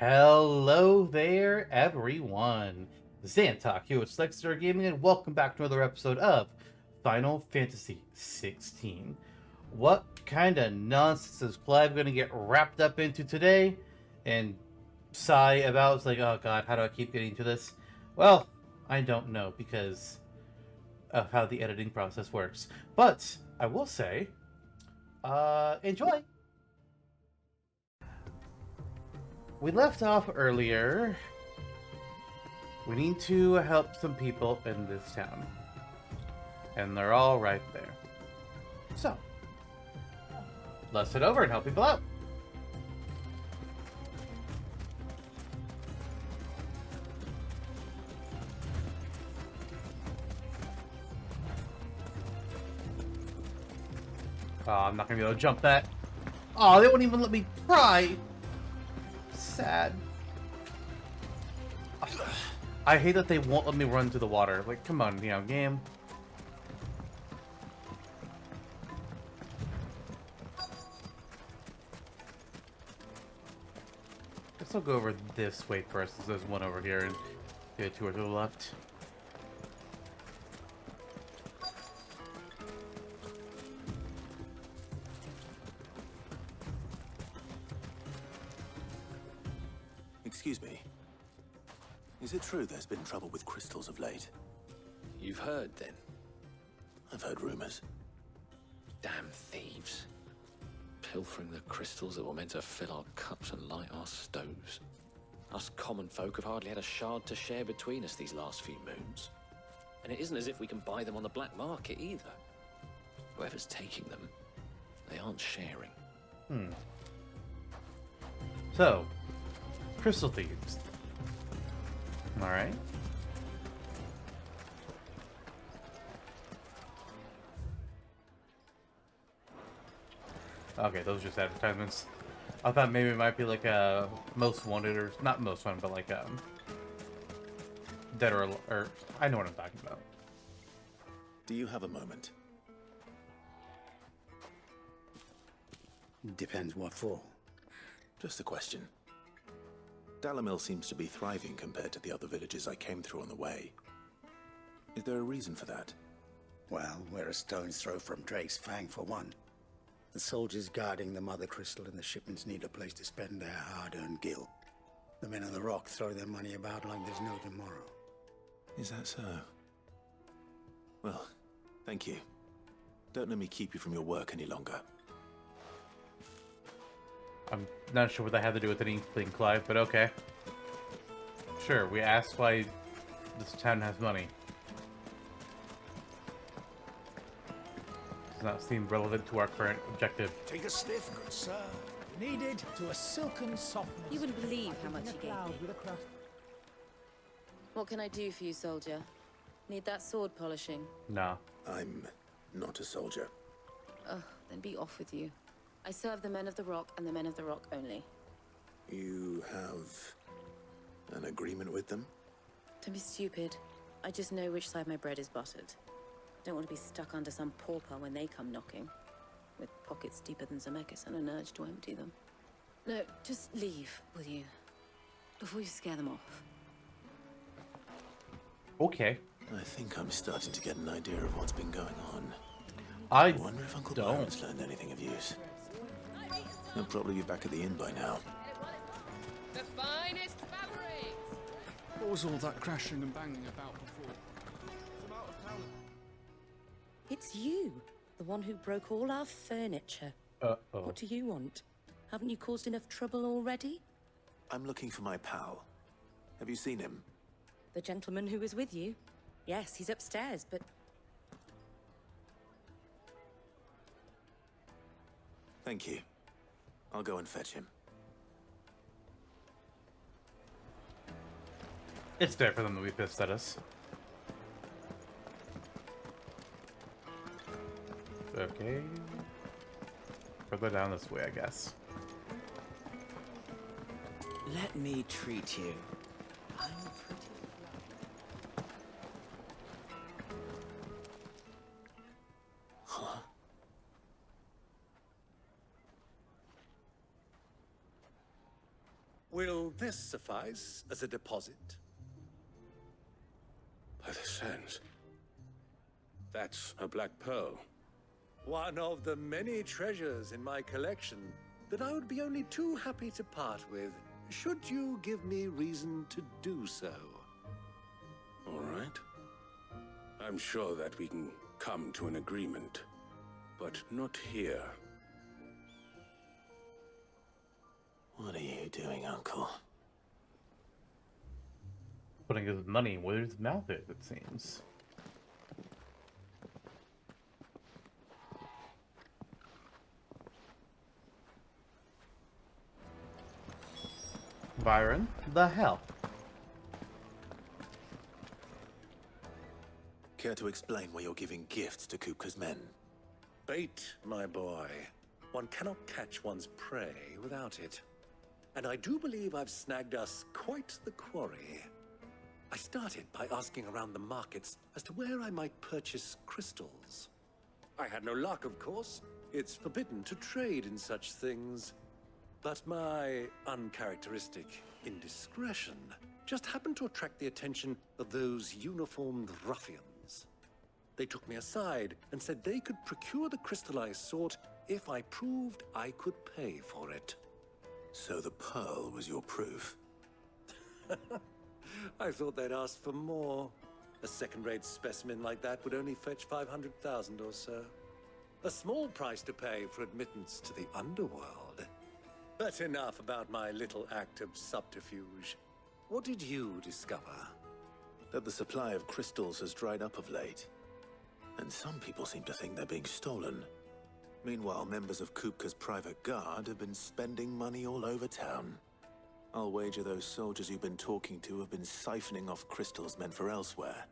Hello there, everyone. Xantok here with Slexter Gaming, and welcome back to another episode of Final Fantasy XVI. What kind of nonsense is Clive going to get wrapped up into today and sigh about? It's like, oh god, how do I keep getting to this? Well, I don't know because of how the editing process works. But I will say, enjoy! We left off earlier. We need to help some people in this town. And they're all right there. So, let's head over and help people out. Oh, I'm not gonna be able to jump that. Oh, they won't even let me try. Sad. I hate that they won't let me run to the water. Like, come on, game. Guess I'll go over this way first, since there's one over here and the two are to the left. Excuse me. Is it true there's been trouble with crystals of late? You've heard, then? I've heard rumors. Damn thieves. Pilfering the crystals that were meant to fill our cups and light our stoves. Us common folk have hardly had a shard to share between us these last few moons. And it isn't as if we can buy them on the black market either. Whoever's taking them, they aren't sharing. So, crystal thieves. Alright. Okay, those are just advertisements. I thought maybe it might be like a most wanted, or not most wanted, but like dead or I know what I'm talking about. Do you have a moment? Depends what for. Just a question. Dalamil seems to be thriving compared to the other villages I came through on the way. Is there a reason for that? Well, we're a stone's throw from Drake's Fang for one. The soldiers guarding the Mother Crystal and the shipments need a place to spend their hard-earned gil. The men on the rock throw their money about like there's no tomorrow. Is that so? Well, thank you. Don't let me keep you from your work any longer. I'm not sure what that had to do with anything, Clive, but okay. Sure, we asked why this town has money. Does not seem relevant to our current objective. Take a sniff, good sir. Needed to a silken softness. You wouldn't believe how much he gave me. What can I do for you, soldier? Need that sword polishing? No. I'm not a soldier. Ugh, then be off with you. I serve the men of the rock and the men of the rock only. You have an agreement with them? Don't be stupid. I just know which side my bread is buttered. Don't want to be stuck under some pauper when they come knocking. With pockets deeper than Zemeckis and an urge to empty them. No, just leave, will you? Before you scare them off. Okay. I think I'm starting to get an idea of what's been going on. I wonder if Uncle don't. Byron's learned anything of use. He'll probably be back at the inn by now. The finest fabrics! What was all that crashing and banging about before? It's you, the one who broke all our furniture. Uh-oh. What do you want? Haven't you caused enough trouble already? I'm looking for my pal. Have you seen him? The gentleman who was with you? Yes, he's upstairs, but... Thank you. I'll go and fetch him. It's fair for them to be pissed at us. Okay. Further down this way, I guess. Let me treat you. I'm pretty. Huh? Will this suffice as a deposit? By the sands. That's a black pearl. One of the many treasures in my collection that I would be only too happy to part with, should you give me reason to do so. All right. I'm sure that we can come to an agreement, but not here. What are you doing, Uncle? Putting his money where his mouth is, it seems. Byron, the hell? Care to explain why you're giving gifts to Kupka's men? Bait, my boy. One cannot catch one's prey without it. And I do believe I've snagged us quite the quarry. I started by asking around the markets as to where I might purchase crystals. I had no luck, of course. It's forbidden to trade in such things. But my uncharacteristic indiscretion just happened to attract the attention of those uniformed ruffians. They took me aside and said they could procure the crystal I sought if I proved I could pay for it. So the pearl was your proof? I thought they'd ask for more. A second-rate specimen like that would only fetch 500,000 or so. A small price to pay for admittance to the underworld. But enough about my little act of subterfuge. What did you discover? That the supply of crystals has dried up of late. And some people seem to think they're being stolen. Meanwhile, members of Kupka's private guard have been spending money all over town. I'll wager those soldiers you've been talking to have been siphoning off crystals meant for elsewhere,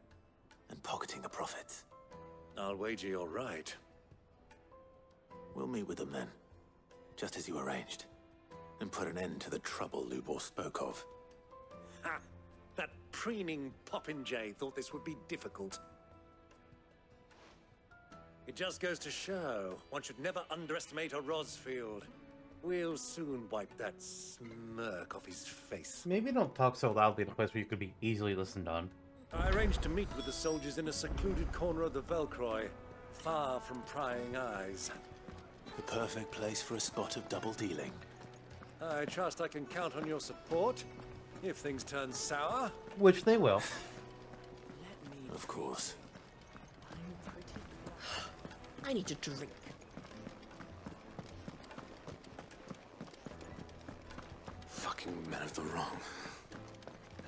and pocketing the profits. I'll wager you're right. We'll meet with them then, just as you arranged, and put an end to the trouble Lubor spoke of. Ha! That preening popinjay thought this would be difficult. It just goes to show, one should never underestimate a Rosfield. We'll soon wipe that smirk off his face. Maybe don't talk so loudly in a place where you could be easily listened on. I arranged to meet with the soldiers in a secluded corner of the Velcroy, far from prying eyes. The perfect place for a spot of double dealing. I trust I can count on your support, if things turn sour. Which they will. Of course. I need a drink. Fucking men of the wrong.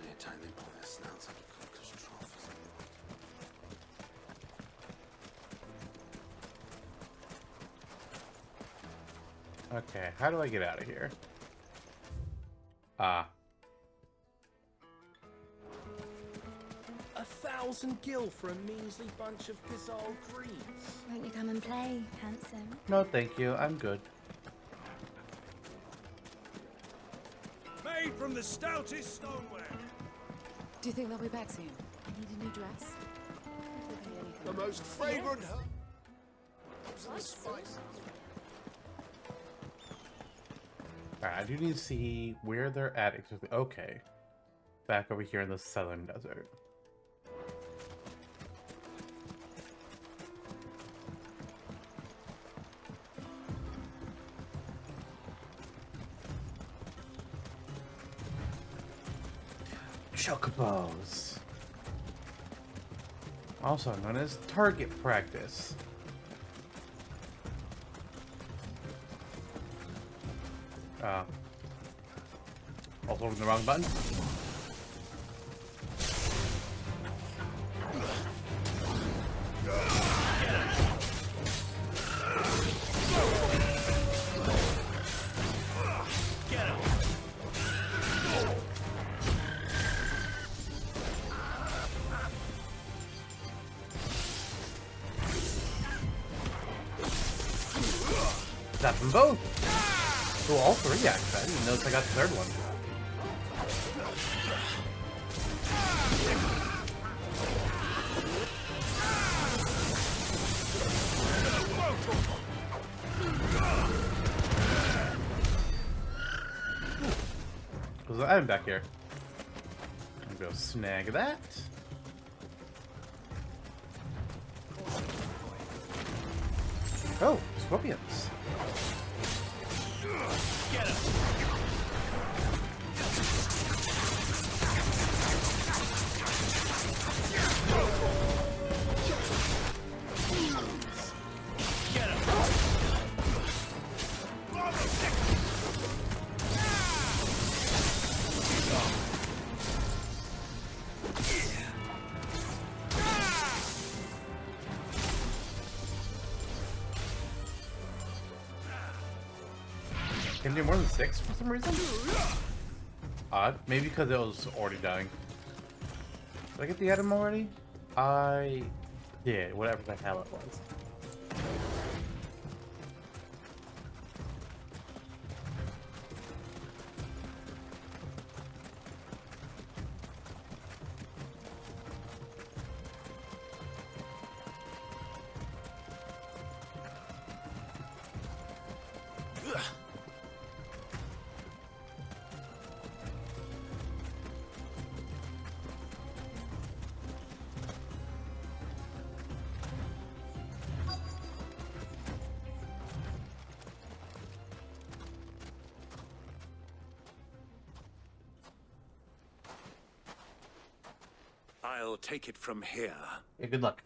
Anytime they pull their snouts out of Kupka's trough. Okay, how do I get out of here? Ah. 1,000 gil for a measly bunch of Gazal creeds. Won't you come and play, handsome? No, thank you. I'm good. Made from the stoutest stoneware. Do you think they'll be back soon? I need a new dress. The most fragrant herbs and spices. Alright, I do need to see where they're at exactly. Okay. Back over here in the southern desert. Chocobos. Also known as target practice. Also holding the wrong button. Zap them both! Oh, all three actually. I didn't notice I got the third one. another item back here. I'm gonna go snag that. Oh, scorpions. Get him. Can you do more than 6 for some reason? Odd. Maybe because it was already dying. Did I get the item already? I did, whatever the hell it was. I'll take it from here. Yeah, good luck.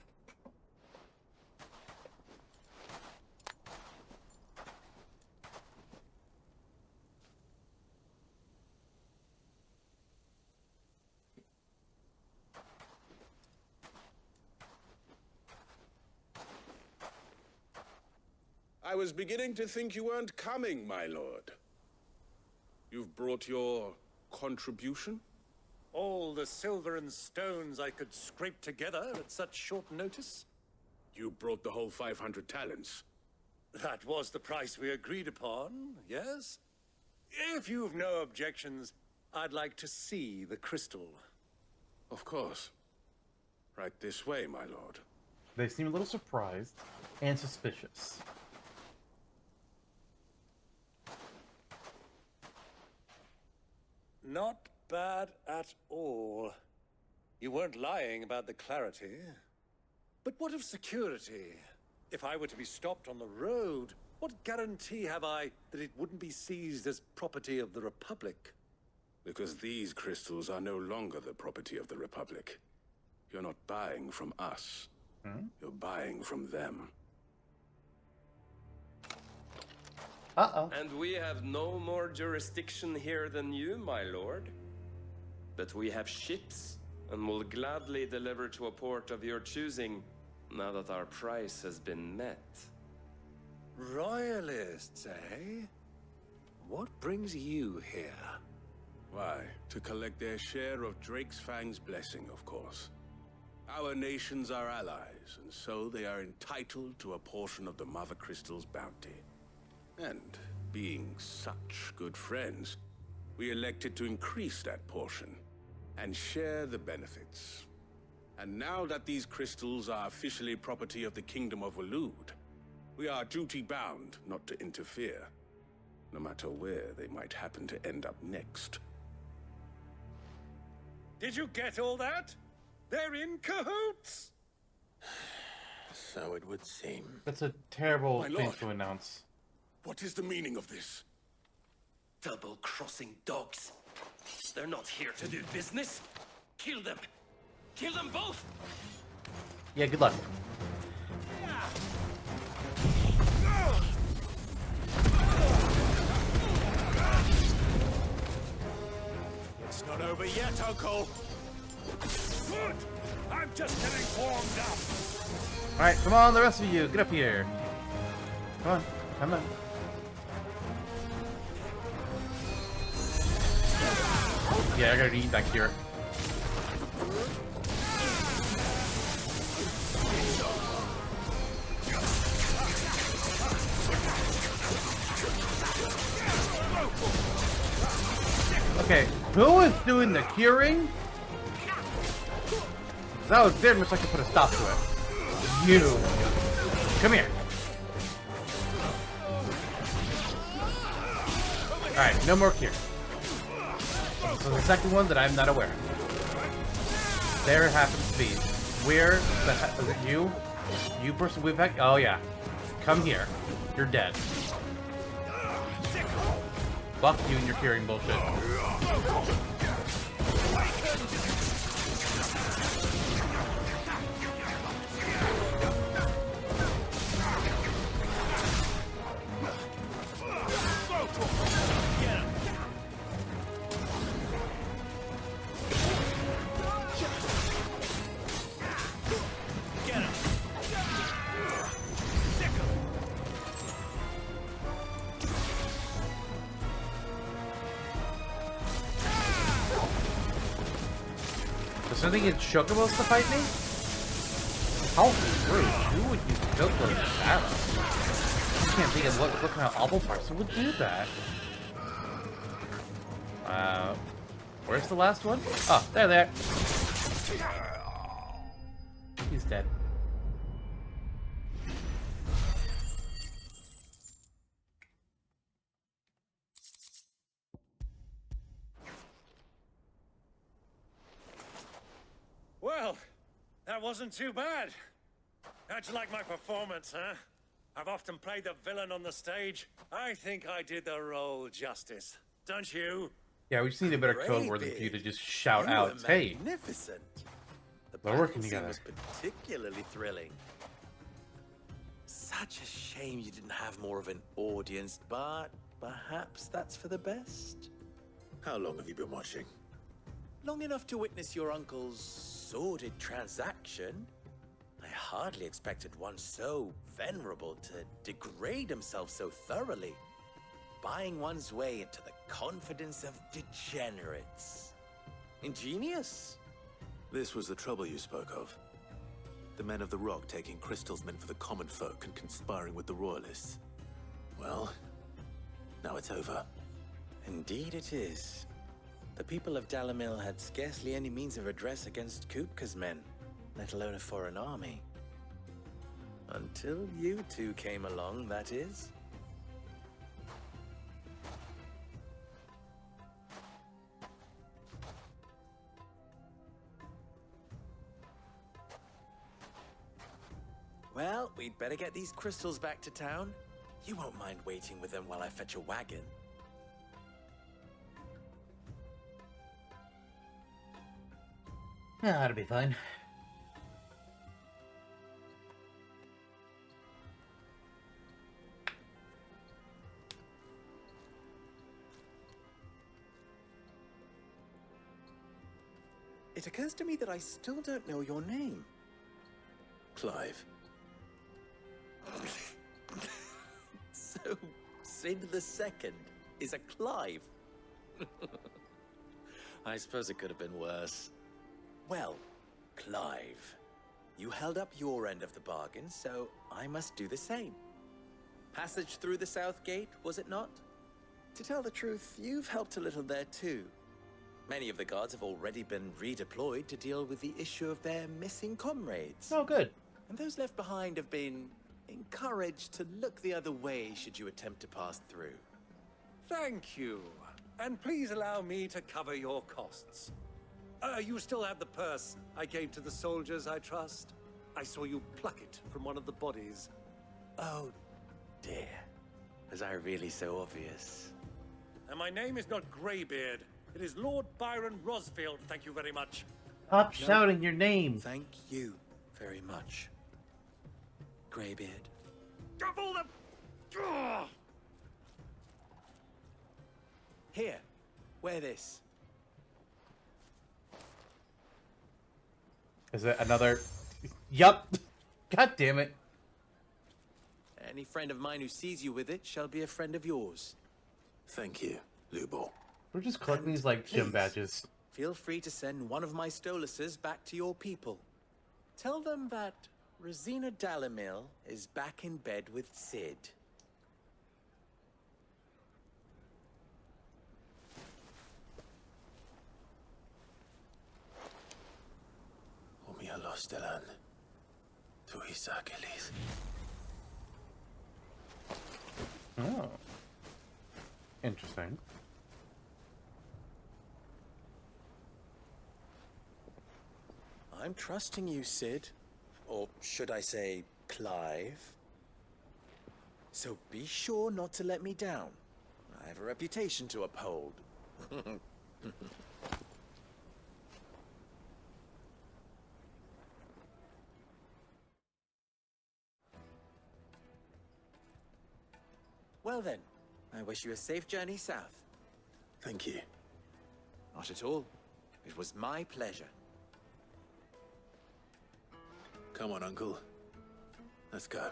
I was beginning to think you weren't coming, my lord. You've brought your contribution? All the silver and stones I could scrape together at such short notice? You brought the whole 500 talents. That was the price we agreed upon, yes? If you've no objections, I'd like to see the crystal. Of course. Right this way, my lord. They seem a little surprised and suspicious. Not bad at all. You weren't lying about the clarity. But what of security? If I were to be stopped on the road, what guarantee have I that it wouldn't be seized as property of the Republic? Because these crystals are no longer the property of the Republic. You're not buying from us. You're buying from them. Uh-oh. And we have no more jurisdiction here than you, my lord. But we have ships, and will gladly deliver to a port of your choosing, now that our price has been met. Royalists, eh? What brings you here? Why, to collect their share of Drake's Fang's blessing, of course. Our nations are allies, and so they are entitled to a portion of the Mother Crystal's bounty. And, being such good friends, we elected to increase that portion and share the benefits. And now that these crystals are officially property of the Kingdom of Waloed, we are duty-bound not to interfere, no matter where they might happen to end up next. Did you get all that? They're in cahoots! So it would seem. That's a terrible My thing lord. to announce. What is the meaning of this? Double-crossing dogs. They're not here to do business. Kill them. Kill them both. Yeah, good luck. It's not over yet, Uncle. Good. I'm just getting warmed up. Alright, come on, the rest of you, get up here. Come on, come on. Yeah, I gotta eat back here. Okay, who is doing the curing? That was very much like to put a stop to it. You. Come here. Alright, no more cure. So the second one that I'm not aware of. There happens to be. Where the heck is it? You? You person way back? Oh yeah. Come here. You're dead. Fuck you and your curing bullshit. Does something get chocobos to fight me? How rude. Who would use chocobos in battle? I can't think of what kind of awful person would do that. Where's the last one? Oh, there they are. He's dead. Well, that wasn't too bad. How'd you like my performance, huh? I've often played the villain on the stage. I think I did the role justice. Don't you? Yeah, we just need a better code word than for you to just shout out, hey. Magnificent. The We're working battle scene together. was particularly thrilling. Such a shame you didn't have more of an audience, but perhaps that's for the best. How long have you been watching? Long enough to witness your uncle's sordid transaction. I hardly expected one so venerable to degrade himself so thoroughly. Buying one's way into the confidence of degenerates. Ingenious. This was the trouble you spoke of. The men of the Rock taking crystals meant for the common folk and conspiring with the royalists. Well, now it's over. Indeed it is. The people of Dalamil had scarcely any means of redress against Kupka's men, let alone a foreign army. Until you two came along, that is. Well, we'd better get these crystals back to town. You won't mind waiting with them while I fetch a wagon. Yeah, that'll be fine. It occurs to me that I still don't know your name. Clive. So, Sid the Second is a Clive. I suppose it could have been worse. Well, Clive, you held up your end of the bargain, so I must do the same. Passage through the South Gate, was it not? To tell the truth, you've helped a little there too. Many of the guards have already been redeployed to deal with the issue of their missing comrades. Oh, good. And those left behind have been encouraged to look the other way should you attempt to pass through. Thank you. And please allow me to cover your costs. You still have the purse I gave to the soldiers, I trust? I saw you pluck it from one of the bodies. Oh, dear. Was I really so obvious? And my name is not Greybeard. It is Lord Byron Rosfield, thank you very much. Stop shouting your name. Thank you very much, Greybeard. Double the... Ugh! Here, wear this. Is it another? Yup. God damn it. Any friend of mine who sees you with it shall be a friend of yours. Thank you, Lubo. We're just collecting these like gym badges. Feel free to send one of my Stoluses back to your people. Tell them that Rosina Dalamil is back in bed with Sid. Umia Lostelan. Tuisakelis. Oh. Interesting. I'm trusting you, Sid. Or should I say, Clive? So be sure not to let me down. I have a reputation to uphold. Well then, I wish you a safe journey south. Thank you. Not at all. It was my pleasure. Come on, Uncle. Let's go.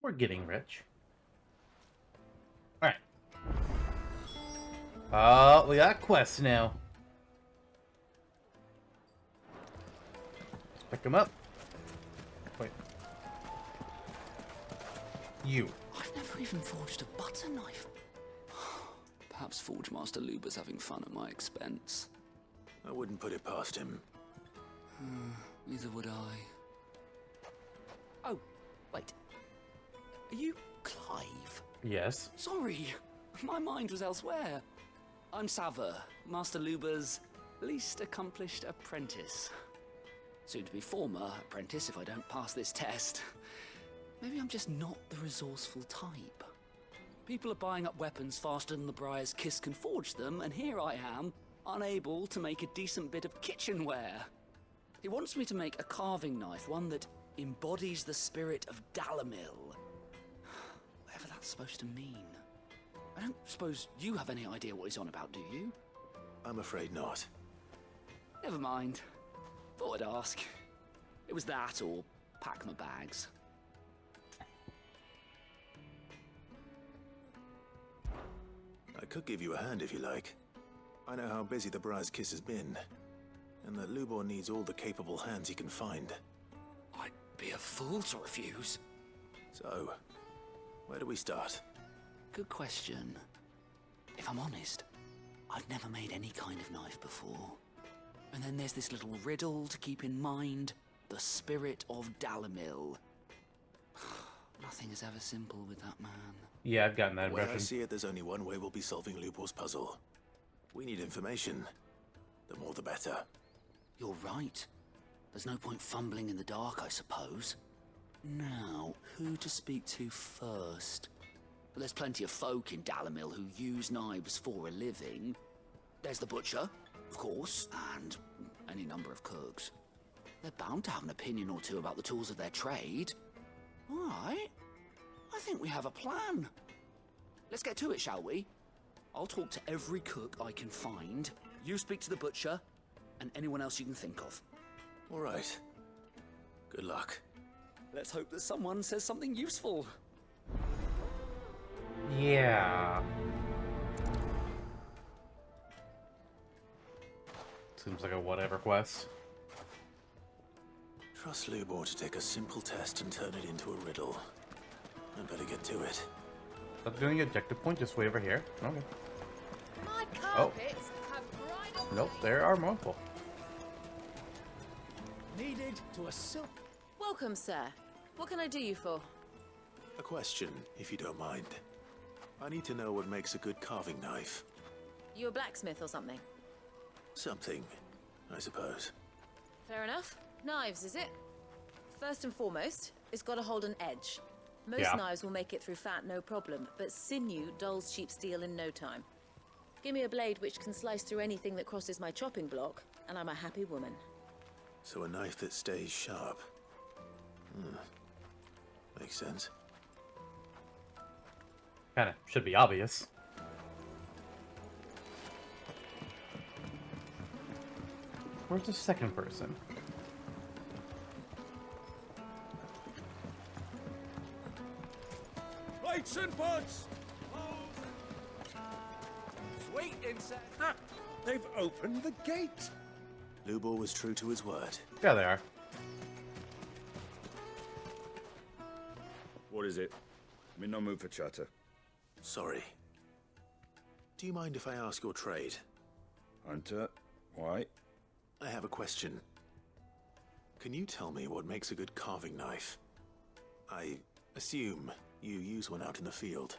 We're getting rich. Alright. Oh, we got quests now. Let's pick them up. Wait. You. I've never even forged a butter knife. Perhaps Forge Master Luber's having fun at my expense. I wouldn't put it past him. Neither would I. Oh, wait. Are you Clive? Yes. Sorry, my mind was elsewhere. I'm Sava, Master Luber's least accomplished apprentice. Soon to be former apprentice if I don't pass this test. Maybe I'm just not the resourceful type. People are buying up weapons faster than the Briar's Kiss can forge them, and here I am, unable to make a decent bit of kitchenware. He wants me to make a carving knife, one that embodies the spirit of Dalamil. Whatever that's supposed to mean. I don't suppose you have any idea what he's on about, do you? I'm afraid not. Never mind. Thought I'd ask. It was that or pack my bags. I could give you a hand if you like. I know how busy the Briar's Kiss has been, and that Lubor needs all the capable hands he can find. I'd be a fool to refuse. So, where do we start? Good question. If I'm honest, I've never made any kind of knife before. And then there's this little riddle to keep in mind. The spirit of Dalamil. Nothing is ever simple with that man. Yeah, I've gotten that When I impression. see it, there's only one way we'll be solving Lubor's puzzle. We need information. The more the better. You're right. There's no point fumbling in the dark, I suppose. Now, who to speak to first? Well, there's plenty of folk in Dalamil who use knives for a living. There's the butcher, of course, and any number of cooks. They're bound to have an opinion or two about the tools of their trade. All right. I think we have a plan. Let's get to it, shall we? I'll talk to every cook I can find. You speak to the butcher, and anyone else you can think of. All right. Good luck. Let's hope that someone says something useful. Yeah. Seems like a whatever quest. Trust Lubor to take a simple test and turn it into a riddle. I'd better get to it. Stop doing the objective point this way over here. Okay. My carpets have dried up. Nope, there are multiple. Needed to a silk. Welcome, sir. What can I do you for? A question, if you don't mind. I need to know what makes a good carving knife. You a blacksmith or something? Something, I suppose. Fair enough. Knives, is it? First and foremost, it's got to hold an edge. Most knives will make it through fat, no problem, but sinew dulls cheap steel in no time. Give me a blade which can slice through anything that crosses my chopping block, and I'm a happy woman. So a knife that stays sharp. Makes sense. Kinda should be obvious. Where's the second person? Lights and pots! Sweet insect! Ah, they've opened the gate! Lubor was true to his word. Yeah, they are. What is it? I'm in no mood for chatter. Sorry. Do you mind if I ask your trade? Hunter, why? I have a question. Can you tell me what makes a good carving knife? I Assume you use one out in the field.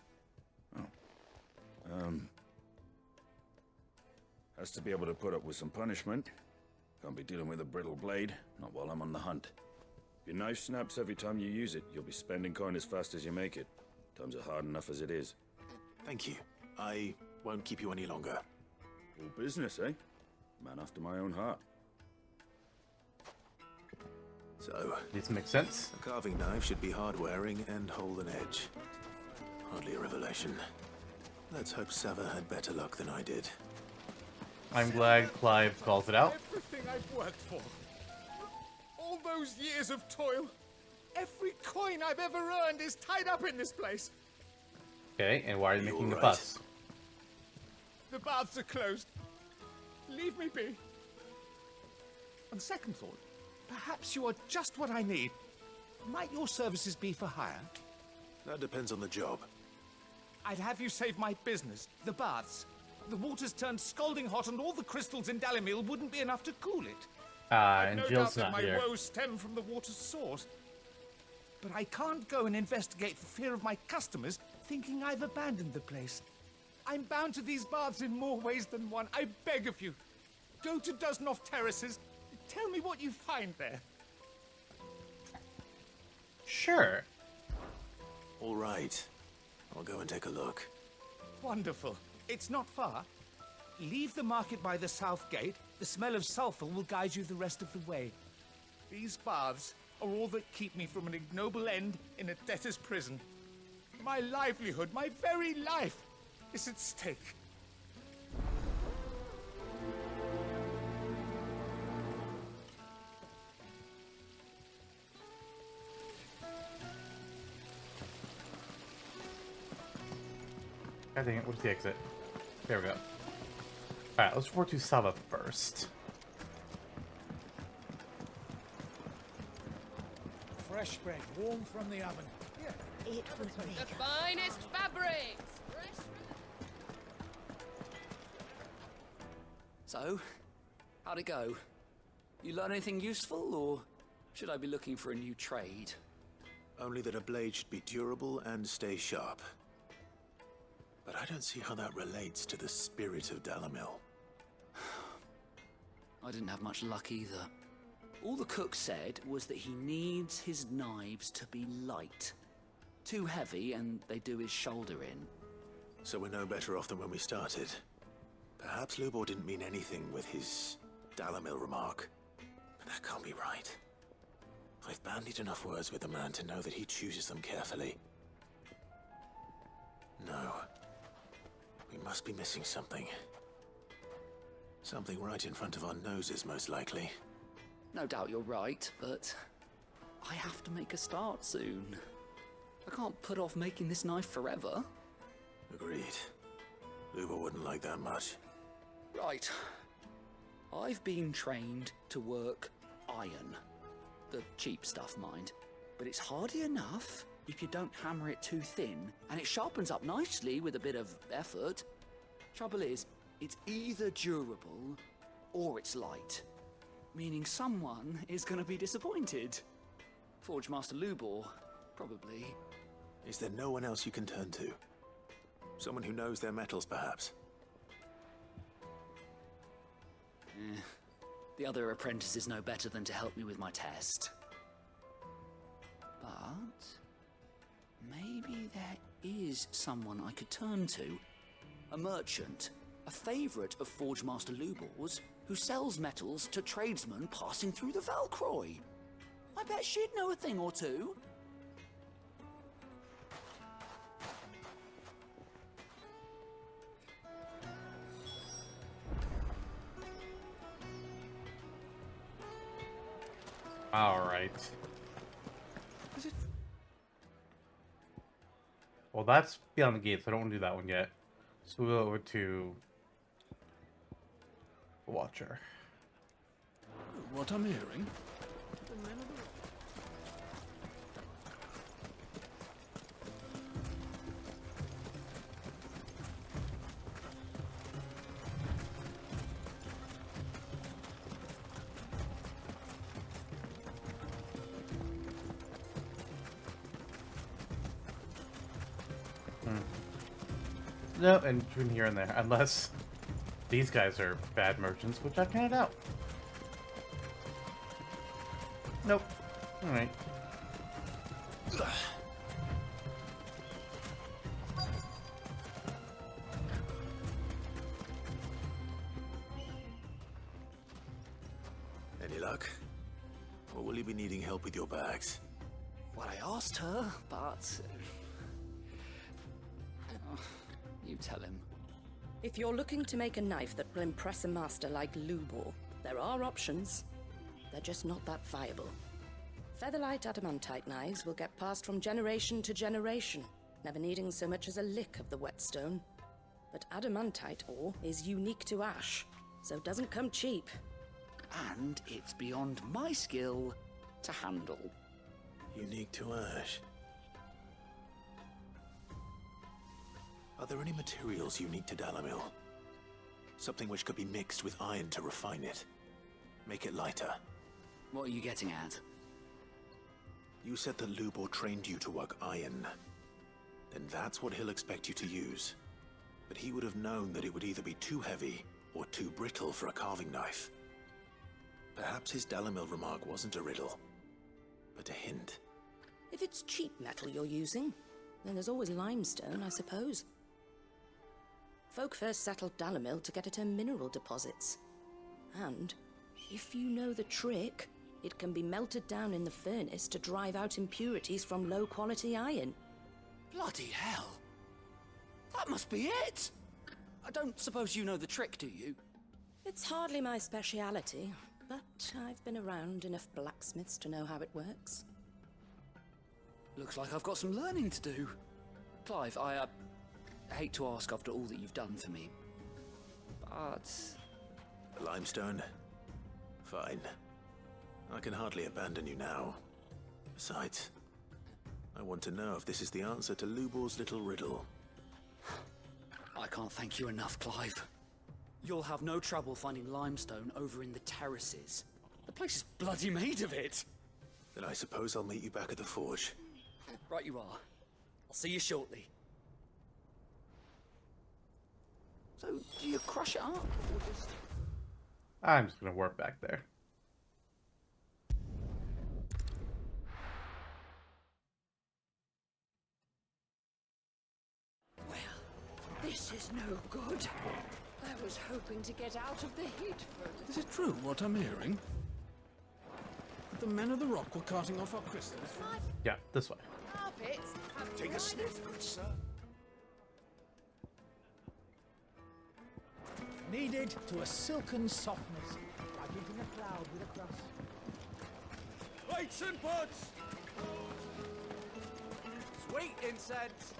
Has to be able to put up with some punishment. Can't be dealing with a brittle blade, not while I'm on the hunt. If your knife snaps every time you use it, you'll be spending coin as fast as you make it. Times are hard enough as it is. Thank you. I won't keep you any longer. All business, eh? Man after my own heart. So, this makes sense. A carving knife should be hard-wearing and hold an edge. Hardly a revelation. Let's hope Sava had better luck than I did. I'm glad Clive calls it out. Everything I've worked for. All those years of toil. Every coin I've ever earned is tied up in this place. Okay, and why are you making a right. fuss? The baths are closed. Leave me be. On second thought, perhaps you are just what I need. Might your services be for hire? That depends on the job. I'd have you save my business, the baths. The water's turned scalding hot and all the crystals in Dalimil wouldn't be enough to cool it. And no doubt Jill's that not my here. woes stem from the water's source. But I can't go and investigate for fear of my customers thinking I've abandoned the place. I'm bound to these baths in more ways than one. I beg of you. Go to Dusnoff Terraces. Tell me what you find there. Sure. All right. I'll go and take a look. Wonderful. It's not far. Leave the market by the south gate. The smell of sulfur will guide you the rest of the way. These baths are all that keep me from an ignoble end in a debtor's prison. My livelihood, my very life, is at stake. I think what's the exit? There we go. Alright, let's report to Sava first. Fresh bread, warm from the oven. It would make The finest fabrics! So, how'd it go? You learn anything useful, or should I be looking for a new trade? Only that a blade should be durable and stay sharp. But I don't see how that relates to the spirit of Dalimil. I didn't have much luck either. All the cook said was that he needs his knives to be light. Too heavy and they do his shoulder in. So we're no better off than when we started. Perhaps Lubor didn't mean anything with his Dalimil remark. But that can't be right. I've bandied enough words with the man to know that he chooses them carefully. No. We must be missing something. Something right in front of our noses, most likely. No doubt you're right, but I have to make a start soon. I can't put off making this knife forever. Agreed. Lubor wouldn't like that much. Right. I've been trained to work iron. The cheap stuff, mind. But it's hardy enough if you don't hammer it too thin, and it sharpens up nicely with a bit of effort. Trouble is, it's either durable or it's light. Meaning someone is going to be disappointed. Forge Master Lubor, probably. Is there no one else you can turn to? Someone who knows their metals, perhaps? The other apprentices know better than to help me with my test. But maybe there is someone I could turn to. A merchant, a favourite of Forge Master Lubor's, who sells metals to tradesmen passing through the Valcroy. I bet she'd know a thing or two. Alright. Well, that's beyond the gate, so I don't want to do that one yet. So we'll go over to Watcher. What I'm hearing? No, and between here and there, unless these guys are bad merchants, which I kind of doubt. Nope. Alright. Any luck? Or will you be needing help with your bags? Well, I asked her, but... you tell him. If you're looking to make a knife that will impress a master like Lubor, there are options. They're just not that viable. Featherlight adamantite knives will get passed from generation to generation, never needing so much as a lick of the whetstone. But adamantite ore is unique to ash, so it doesn't come cheap. And it's beyond my skill to handle. Unique to ash. Are there any materials unique to Dalamil? Something which could be mixed with iron to refine it. Make it lighter. What are you getting at? You said that Lubor trained you to work iron. Then that's what he'll expect you to use. But he would have known that it would either be too heavy or too brittle for a carving knife. Perhaps his Dalamil remark wasn't a riddle, but a hint. If it's cheap metal you're using, then there's always limestone, I suppose. Folk first settled Dalamil to get at her mineral deposits. And, if you know the trick, it can be melted down in the furnace to drive out impurities from low-quality iron. Bloody hell! That must be it! I don't suppose you know the trick, do you? It's hardly my speciality, but I've been around enough blacksmiths to know how it works. Looks like I've got some learning to do. Clive, I hate to ask after all that you've done for me, but... Limestone? Fine. I can hardly abandon you now. Besides, I want to know if this is the answer to Lubor's little riddle. I can't thank you enough, Clive. You'll have no trouble finding limestone over in the terraces. The place is bloody made of it. Then I suppose I'll meet you back at the forge. Right you are. I'll see you shortly. So, do you crush it up, or just... I'm just gonna warp back there. Well, this is no good. I was hoping to get out of the heat for a little. Is it true what I'm hearing? The men of the rock were carting off our crystals? Yeah, this way. Carpets have Take a sniff, good sir. Kneaded to a silken softness, like eating a cloud with a crust. Lights and pots! Sweet incense.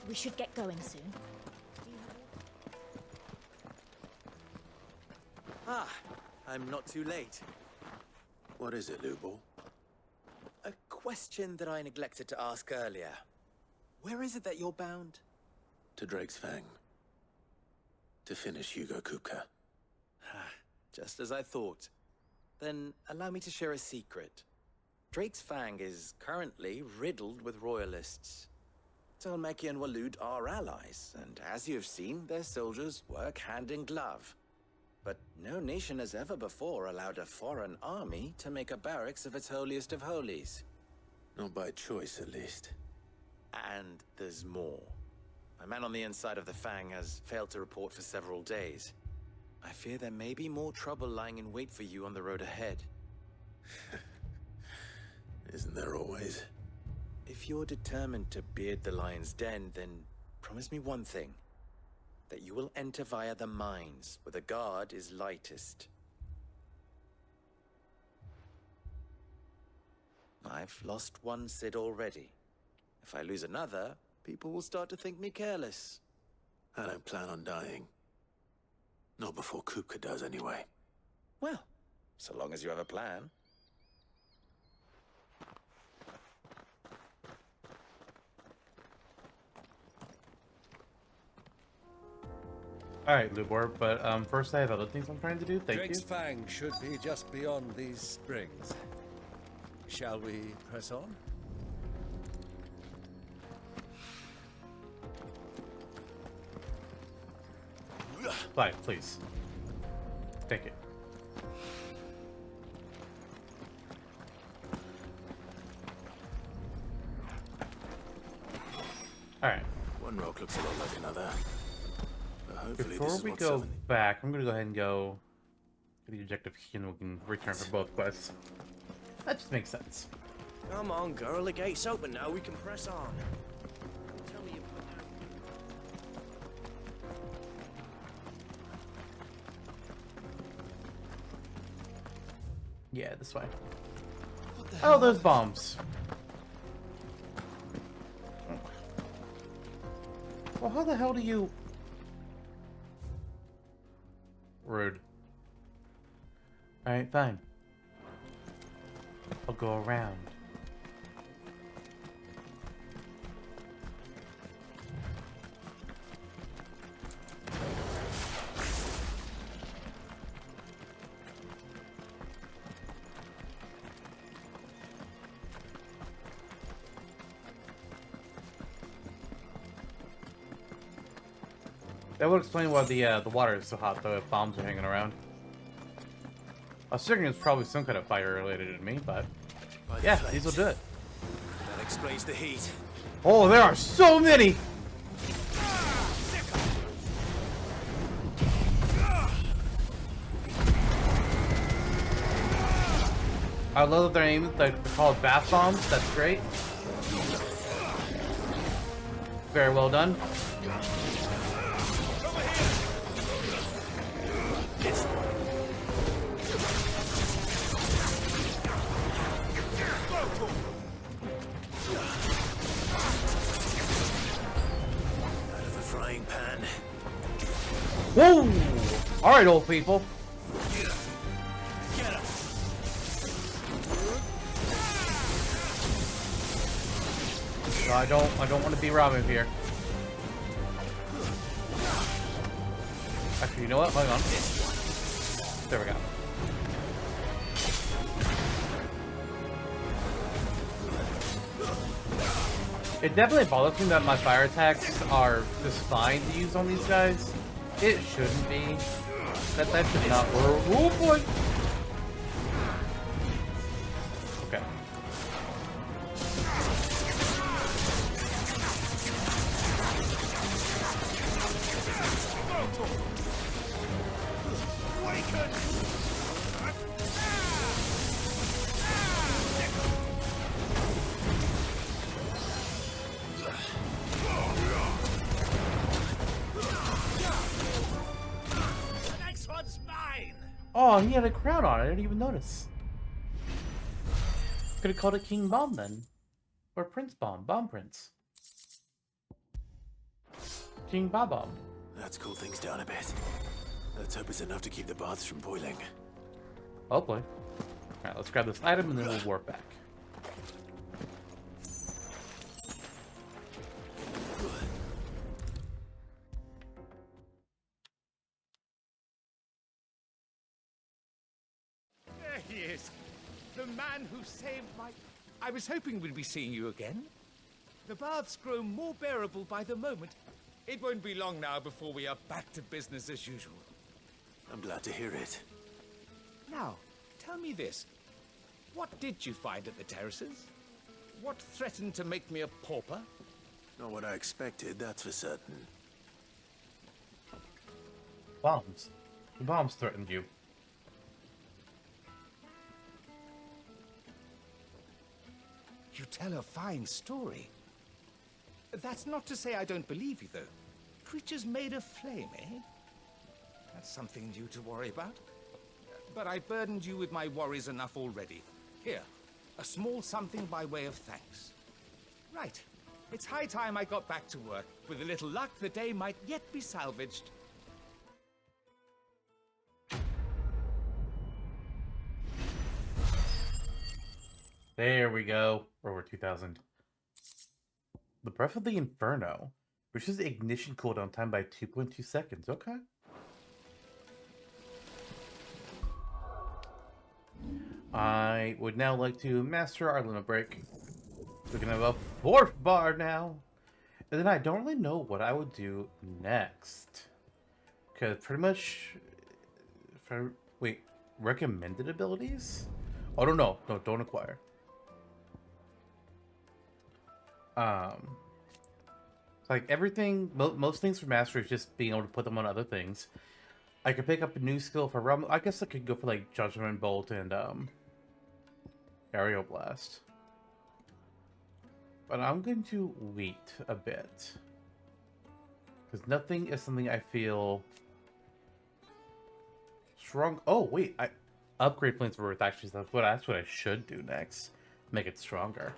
We should get going soon. Ah, I'm not too late. What is it, Lubor? A question that I neglected to ask earlier. Where is it that you're bound? To Drake's Fang. To finish Hugo Kupka. Just as I thought. Then allow me to share a secret. Drake's Fang is currently riddled with royalists. Talmeki and Waloed are allies, and as you have seen, their soldiers work hand in glove. But no nation has ever before allowed a foreign army to make a barracks of its holiest of holies. Not by choice, at least. And there's more. My man on the inside of the Fang has failed to report for several days. I fear there may be more trouble lying in wait for you on the road ahead. Isn't there always? If you're determined to beard the lion's den, then promise me one thing. That you will enter via the mines, where the guard is lightest. I've lost one Cid already. If I lose another, people will start to think me careless. I don't plan on dying. Not before Kupka does, anyway. Well, so long as you have a plan. Alright, Lubor, but first I have other things I'm trying to do. Thank Drake's you. Fang should be just beyond these springs. Shall we press on? Clive, please. Take it. Alright. One rock looks a lot like another. But hopefully Before this is we what go Southern... back, I'm gonna go ahead and go to the objective key and we can return for both quests. That just makes sense. Come on, girl. The gate's open now. We can press on. Tell me you put down. Yeah, this way. Oh, those bombs. Well, how the hell do you... Rude. Alright, fine. I'll go around. That would explain why the water is so hot, though, if bombs are hanging around. I was thinking it's probably some kind of fire related to me, but yeah, these will do it. That explains the heat. Oh, there are so many! I love that they're named, they're called bath bombs. That's great. Very well done. Whoa! Alright, old people. I don't want to be Robin here. Actually, you know what? Hang on. There we go. It definitely bothers me that my fire attacks are just fine to use on these guys. It shouldn't be. That should not work. Oh boy! Okay. Oh, he had a crown on it. I didn't even notice. Could have called it King Bomb then. Or Prince Bomb. Bomb Prince. King Bob Bomb. Let's cool things down a bit. Let's hope it's enough to keep the baths from boiling. Hopefully. Alright, let's grab this item and then we'll warp back. There he is. The man who saved my... I was hoping we'd be seeing you again. The baths grow more bearable by the moment. It won't be long now before we are back to business as usual. I'm glad to hear it. Now, tell me this. What did you find at the terraces? What threatened to make me a pauper? Not what I expected, that's for certain. Bombs. The bombs threatened you. You tell a fine story. That's not to say I don't believe you, though. Creatures made of flame, eh? That's something new to worry about. But I burdened you with my worries enough already. Here, a small something by way of thanks. Right. It's high time I got back to work. With a little luck, the day might yet be salvaged. There we go. Over 2000. The Breath of the Inferno. Reduces the ignition cooldown time by 2.2 seconds. Okay. I would now like to master our limit break. We're gonna have a 4th bar now. And then I don't really know what I would do next. Because pretty much... Wait, recommended abilities? Oh, no, don't acquire. Like everything, most things for master is just being able to put them on other things. I could pick up a new skill for realm. I guess I could go for like Judgment Bolt and Aerial Blast. But I'm going to wait a bit because nothing is something I feel strong. Oh wait, I upgrade Flames of Earth. Actually, that's what I should do next. Make it stronger.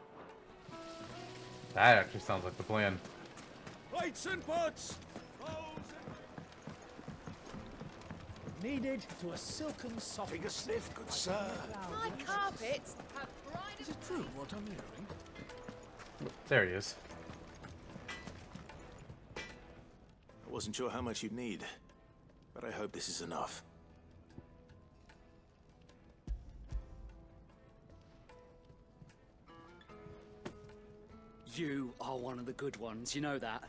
That actually sounds like the plan. Plates and pots! Needed to a silken soft. Take a sniff, good sir. My carpets have bright. Is it true what I'm hearing? There he is. I wasn't sure how much you'd need, but I hope this is enough. You are one of the good ones, you know that.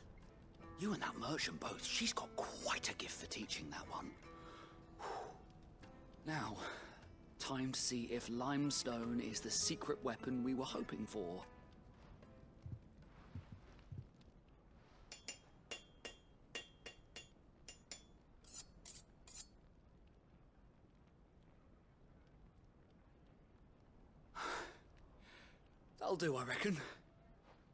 You and that merchant both, she's got quite a gift for teaching that one. Now, time to see if limestone is the secret weapon we were hoping for. That'll do, I reckon.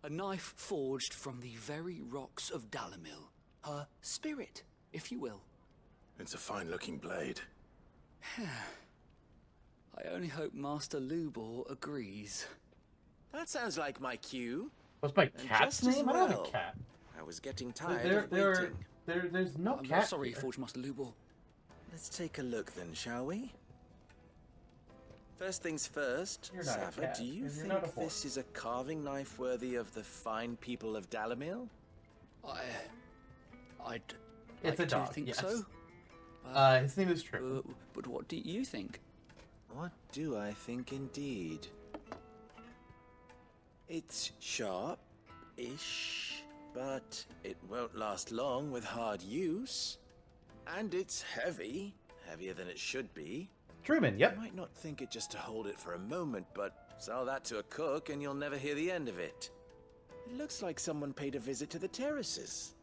A knife forged from the very rocks of Dalamil. Her spirit, if you will. It's a fine-looking blade. I only hope Master Lubor agrees. That sounds like my cue. What's my cat's name? I don't have a cat. I was getting tired of waiting. There's no I'm cat. sorry, here. Forge Master Lubor. Let's take a look then, shall we? First things first, You're not a Sava, cat, do you and you're not a think this is a carving knife worthy of the fine people of Dalamil? I'd It's like a dog, to think yes. so. His name is Trip. But what do you think? What do I think indeed? It's sharp-ish, but it won't last long with hard use. And it's heavy, heavier than it should be. Truman, yep. You might not think it just to hold it for a moment, but sell that to a cook and you'll never hear the end of it. It looks like someone paid a visit to the terraces.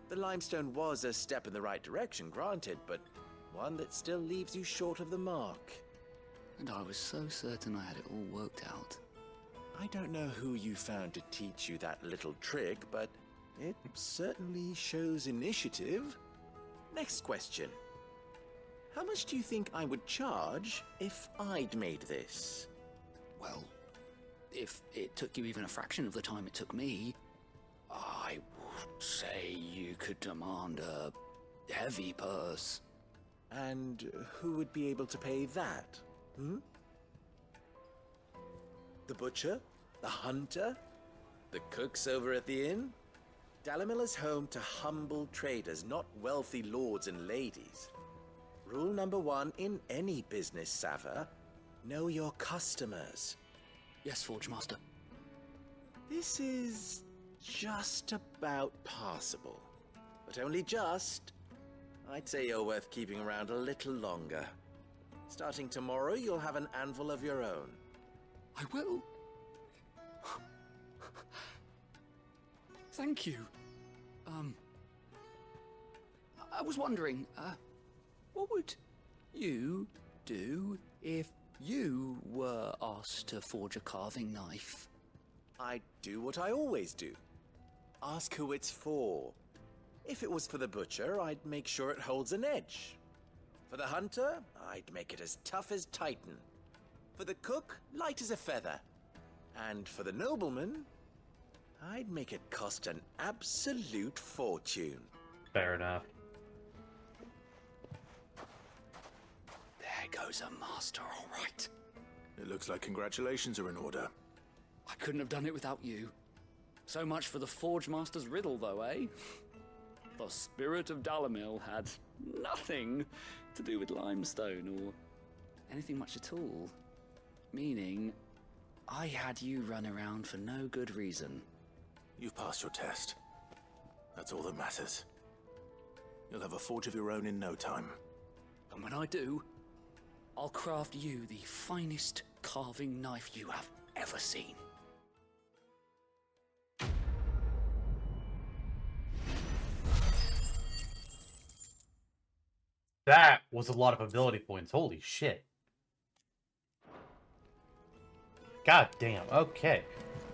The limestone was a step in the right direction, granted, but one that still leaves you short of the mark. And I was so certain I had it all worked out. I don't know who you found to teach you that little trick, but it certainly shows initiative. Next question. How much do you think I would charge if I'd made this? Well, if it took you even a fraction of the time it took me, I would say you could demand a heavy purse. And who would be able to pay that? The butcher? The hunter? The cooks over at the inn? Dalamil is home to humble traders, not wealthy lords and ladies. Rule number 1 in any business, Sava, know your customers. Yes, Forge Master. This is just about passable. But only just. I'd say you're worth keeping around a little longer. Starting tomorrow, you'll have an anvil of your own. I will. Thank you. I was wondering, what would you do if you were asked to forge a carving knife? I'd do what I always do. Ask who it's for. If it was for the butcher, I'd make sure it holds an edge. For the hunter, I'd make it as tough as Titan. For the cook, light as a feather. And for the nobleman, I'd make it cost an absolute fortune. Fair enough. There goes a master, all right. It looks like congratulations are in order. I couldn't have done it without you. So much for the Forge Master's riddle, though, eh? The spirit of Dalamil had nothing to do with limestone or anything much at all. Meaning, I had you run around for no good reason. You've passed your test. That's all that matters. You'll have a forge of your own in no time. And when I do, I'll craft you the finest carving knife you have ever seen. That was a lot of ability points. Holy shit. God damn. Okay.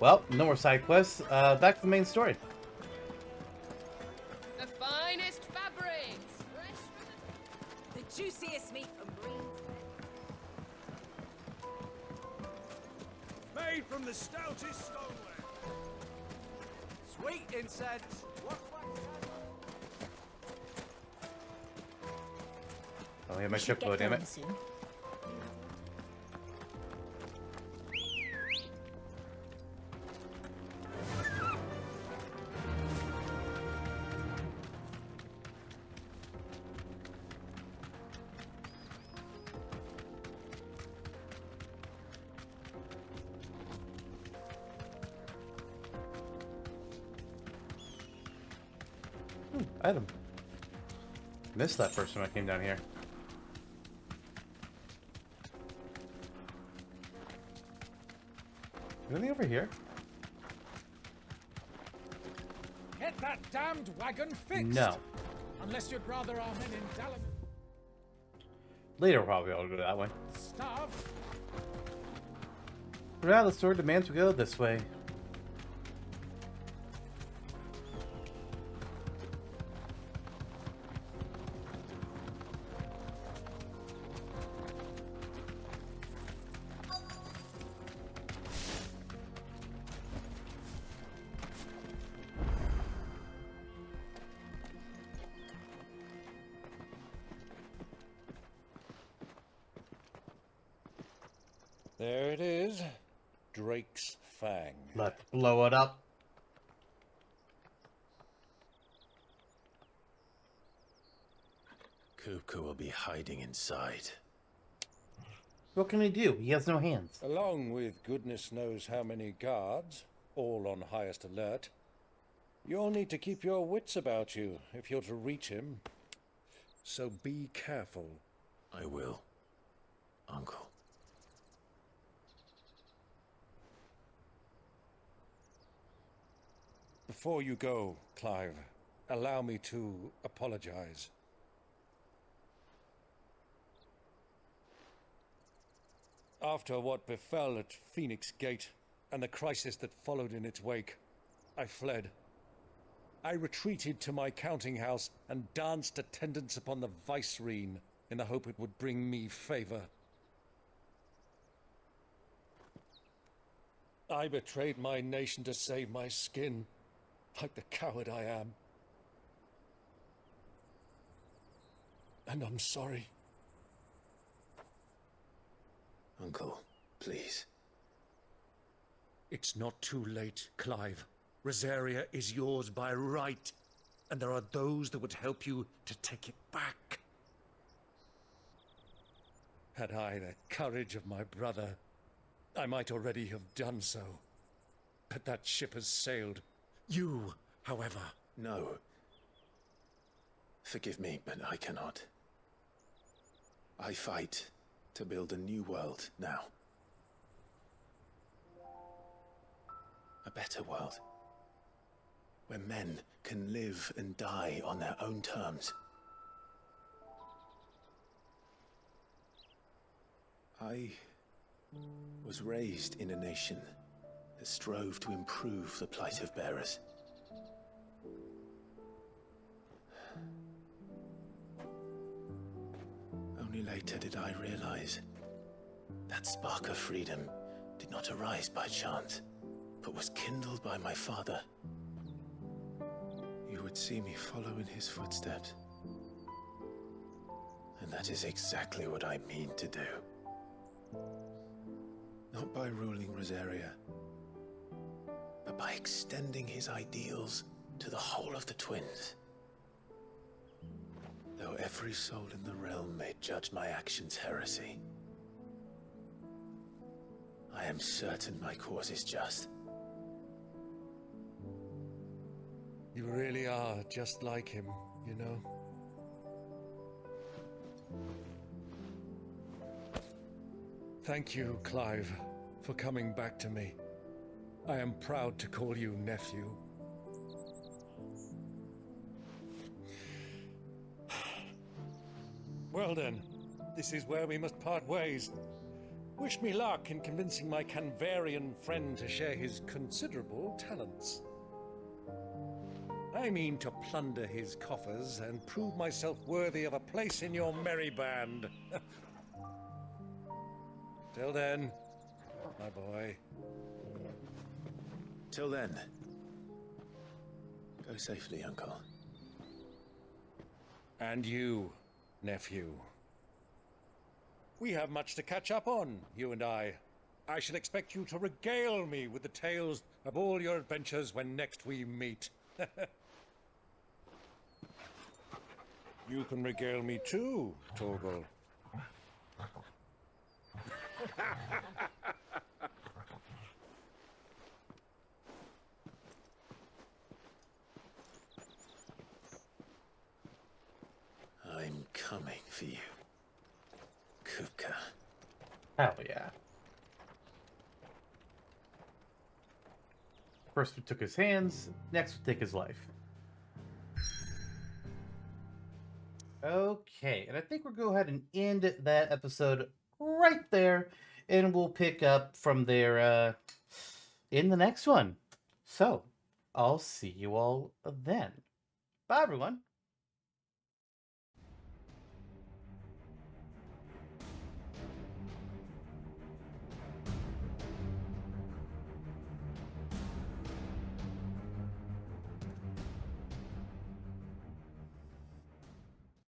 Well, no more side quests. Back to the main story. The finest fabrics, fresh from the juiciest meat from Green's. Made from the stoutest stoneware. Sweet incense. Oh, yeah, my ship load, damn it. Item. Missed that first when I came down here. Anything over here? Get that damned wagon fixed! No. Unless you'd rather our men in Dallam Later, probably I'll go that way. starve. For now, the store demands we go this way. There it is. Drake's Fang. Let's blow it up. Kupka will be hiding inside. What can he do? He has no hands. Along with goodness knows how many guards, all on highest alert. You'll need to keep your wits about you if you're to reach him. So be careful. I will, Uncle. Before you go, Clive, allow me to apologize. After what befell at Phoenix Gate and the crisis that followed in its wake, I fled. I retreated to my counting house and danced attendance upon the vicereine in the hope it would bring me favor. I betrayed my nation to save my skin, like the coward I am. And I'm sorry. Uncle, please. It's not too late, Clive. Rosaria is yours by right, and there are those that would help you to take it back. Had I the courage of my brother, I might already have done so. But that ship has sailed. You, however... No. Forgive me, but I cannot. I fight to build a new world now. A better world. Where men can live and die on their own terms. I was raised in a nation that strove to improve the plight of bearers. Only later did I realize that spark of freedom did not arise by chance, but was kindled by my father. You would see me follow in his footsteps. And that is exactly what I mean to do. Not by ruling Rosaria, but by extending his ideals to the whole of the twins. Though every soul in the realm may judge my actions heresy. I am certain my cause is just. You really are just like him, you know? Thank you, Clive, for coming back to me. I am proud to call you nephew. Well then, this is where we must part ways. Wish me luck in convincing my Canvarian friend to share his considerable talents. I mean to plunder his coffers and prove myself worthy of a place in your merry band. Till then, my boy. Till then, go safely, Uncle. And you, nephew. We have much to catch up on, you and I. I shall expect you to regale me with the tales of all your adventures when next we meet. You can regale me too, Torgal. I'm coming for you, Kupka. Hell yeah. First we took his hands, next we take his life. Okay, and I think we'll go ahead and end that episode right there, and we'll pick up from there in the next one. So, I'll see you all then. Bye, everyone.